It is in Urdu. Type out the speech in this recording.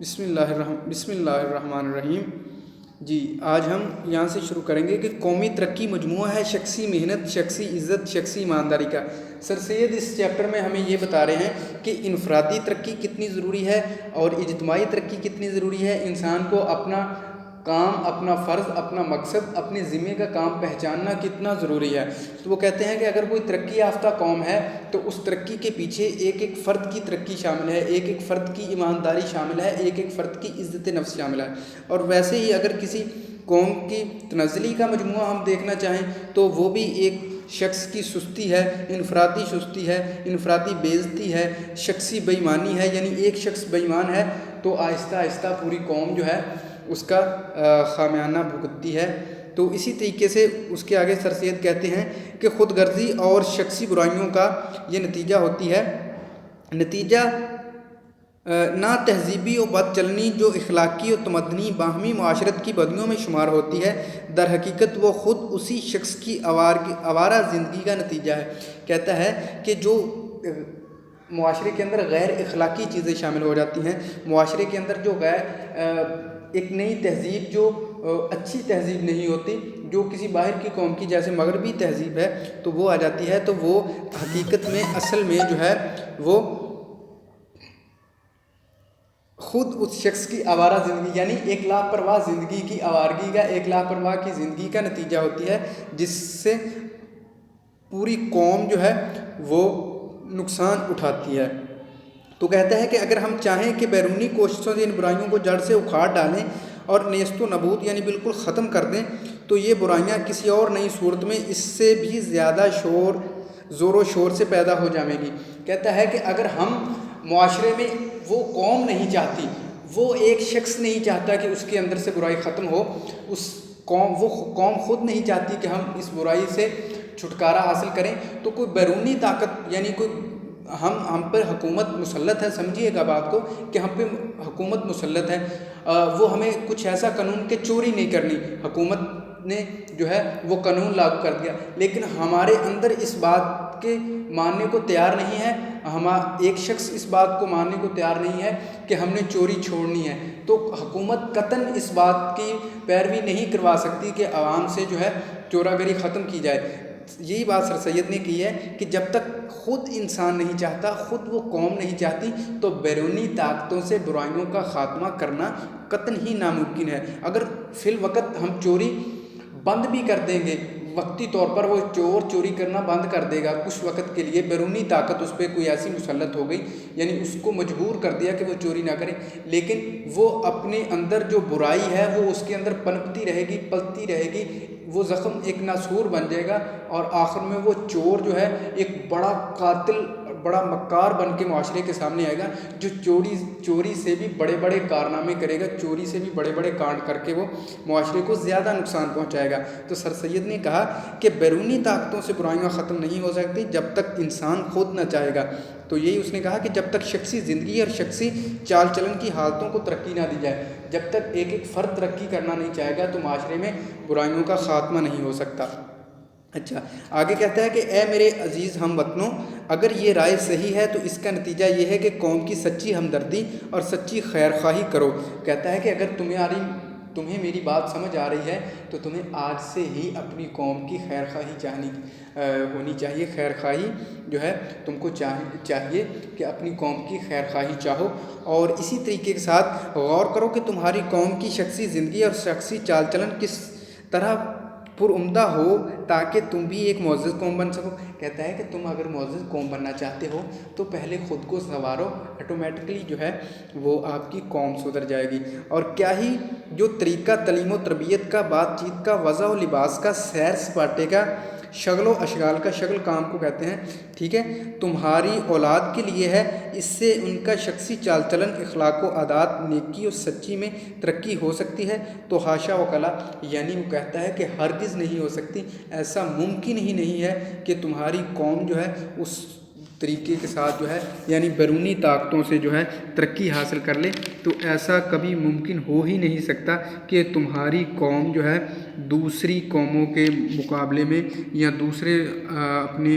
بسم اللہ الرحمن الرحیم۔ جی آج ہم یہاں سے شروع کریں گے کہ قومی ترقی مجموعہ ہے شخصی محنت، شخصی عزت، شخصی ایمانداری کا۔ سر سید اس چیپٹر میں ہمیں یہ بتا رہے ہیں کہ انفرادی ترقی کتنی ضروری ہے اور اجتماعی ترقی کتنی ضروری ہے۔ انسان کو اپنا کام، اپنا فرض، اپنا مقصد، اپنے ذمے کا کام پہچاننا کتنا ضروری ہے۔ تو وہ کہتے ہیں کہ اگر کوئی ترقی یافتہ قوم ہے تو اس ترقی کے پیچھے ایک ایک فرد کی ترقی شامل ہے، ایک ایک فرد کی ایمانداری شامل ہے، ایک ایک فرد کی عزت نفس شامل ہے۔ اور ویسے ہی اگر کسی قوم کی تنزلی کا مجموعہ ہم دیکھنا چاہیں تو وہ بھی ایک شخص کی سستی ہے، انفرادی سستی ہے، انفرادی بے عزتی ہے، شخصی بے ایمانی ہے۔ یعنی ایک شخص بے ایمان ہے تو آہستہ آہستہ پوری قوم جو ہے اس کا خامیانہ بھگتتی ہے۔ تو اسی طریقے سے اس کے آگے سر سید کہتے ہیں کہ خود غرضی اور شخصی برائیوں کا یہ نتیجہ ہوتی ہے، نتیجہ نا تہذیبی و بد چلنی جو اخلاقی و تمدنی باہمی معاشرت کی بدیوں میں شمار ہوتی ہے، در حقیقت وہ خود اسی شخص کی آوارہ زندگی کا نتیجہ ہے۔ کہتا ہے کہ جو معاشرے کے اندر غیر اخلاقی چیزیں شامل ہو جاتی ہیں، معاشرے کے اندر جو ایک نئی تہذیب جو اچھی تہذیب نہیں ہوتی، جو کسی باہر کی قوم کی جیسے مغربی تہذیب ہے تو وہ آ جاتی ہے، تو وہ حقیقت میں اصل میں جو ہے وہ خود اس شخص کی آوارہ زندگی یعنی ایک لاپرواہ زندگی کی آوارگی کا، ایک لاپرواہ کی زندگی کا نتیجہ ہوتی ہے، جس سے پوری قوم جو ہے وہ نقصان اٹھاتی ہے۔ تو کہتا ہے کہ اگر ہم چاہیں کہ بیرونی کوششوں سے ان برائیوں کو جڑ سے اکھاڑ ڈالیں اور نیست و نبود یعنی بالکل ختم کر دیں تو یہ برائیاں کسی اور نئی صورت میں اس سے بھی زیادہ زور و شور سے پیدا ہو جائیں گی۔ کہتا ہے کہ اگر ہم معاشرے میں وہ قوم نہیں چاہتی، وہ ایک شخص نہیں چاہتا کہ اس کے اندر سے برائی ختم ہو، وہ قوم خود نہیں چاہتی کہ ہم اس برائی سے چھٹکارا حاصل کریں، تو کوئی بیرونی طاقت یعنی کوئی ہم پر حکومت مسلط ہے، سمجھیے گا بات کو کہ ہم پہ حکومت مسلط ہے، وہ ہمیں کچھ ایسا قانون کہ چوری نہیں کرنی، حکومت نے جو ہے وہ قانون لاگو کر دیا، لیکن ہمارے اندر اس بات کے ماننے کو تیار نہیں ہے، ایک شخص اس بات کو ماننے کو تیار نہیں ہے کہ ہم نے چوری چھوڑنی ہے، تو حکومت قطعاً اس بات کی پیروی نہیں کروا سکتی کہ عوام سے جو ہے چورا گری ختم کی جائے۔ یہی بات سر سید نے کی ہے کہ جب تک خود انسان نہیں چاہتا، خود وہ قوم نہیں چاہتی، تو بیرونی طاقتوں سے برائیوں کا خاتمہ کرنا قطعاً ہی ناممکن ہے۔ اگر فی الوقت ہم چوری بند بھی کر دیں گے، وقتی طور پر وہ چوری کرنا بند کر دے گا کچھ وقت کے لیے، بیرونی طاقت اس پہ کوئی ایسی مسلط ہو گئی یعنی اس کو مجبور کر دیا کہ وہ چوری نہ کرے، لیکن وہ اپنے اندر جو برائی ہے وہ اس کے اندر پنپتی رہے گی، پلتی رہے گی، وہ زخم ایک ناسور بن جائے گا اور آخر میں وہ چور جو ہے ایک بڑا قاتل، بڑا مکار بن کے معاشرے کے سامنے آئے گا، جو چوری سے بھی بڑے بڑے کارنامے کرے گا، چوری سے بھی بڑے بڑے کانڈ کر کے وہ معاشرے کو زیادہ نقصان پہنچائے گا۔ تو سر سید نے کہا کہ بیرونی طاقتوں سے برائیاں ختم نہیں ہو سکتی جب تک انسان خود نہ چاہے گا۔ تو یہی اس نے کہا کہ جب تک شخصی زندگی اور شخصی چال چلن کی حالتوں کو ترقی نہ دی جائے، جب تک ایک ایک فرد ترقی کرنا نہیں چاہے گا تو معاشرے میں برائیوں کا خاتمہ نہیں ہو سکتا۔ اچھا آگے کہتا ہے کہ اے میرے عزیز ہم وطنوں، اگر یہ رائے صحیح ہے تو اس کا نتیجہ یہ ہے کہ قوم کی سچی ہمدردی اور سچی خیر خواہی کرو۔ کہتا ہے کہ اگر تمہیں میری بات سمجھ آ رہی ہے تو تمہیں آج سے ہی اپنی قوم کی خیر خواہی ہونی چاہیے۔ خیر خواہی جو ہے تم کو چاہیے کہ اپنی قوم کی خیر خواہی چاہو، اور اسی طریقے کے ساتھ غور کرو کہ تمہاری قوم کی شخصی زندگی اور شخصی چال چلن کس طرح پرعمدہ ہو تاکہ تم بھی ایک معزز قوم بن سکو۔ کہتا ہے کہ تم اگر معزز قوم بننا چاہتے ہو تو پہلے خود کو سنوارو، آٹومیٹکلی جو ہے وہ آپ کی قوم سدھر جائے گی۔ اور کیا ہی جو طریقہ تعلیم و تربیت کا، بات چیت کا، وضع و لباس کا، سیر سپاٹے کا، شغل و اشغال کا، شغل کام کو کہتے ہیں، ٹھیک ہے، تمہاری اولاد کے لیے ہے، اس سے ان کا شخصی چال چلن، اخلاق و عادات، نیکی و سچی میں ترقی ہو سکتی ہے۔ تو حاشا و کلا، یعنی وہ کہتا ہے کہ ہرگز نہیں ہو سکتی، ایسا ممکن ہی نہیں ہے کہ تمہاری قوم جو ہے اس طریقے کے ساتھ جو ہے یعنی بیرونی طاقتوں سے جو ہے ترقی حاصل کر لے، تو ایسا کبھی ممکن ہو ہی نہیں سکتا کہ تمہاری قوم جو ہے دوسری قوموں کے مقابلے میں یا دوسرے اپنے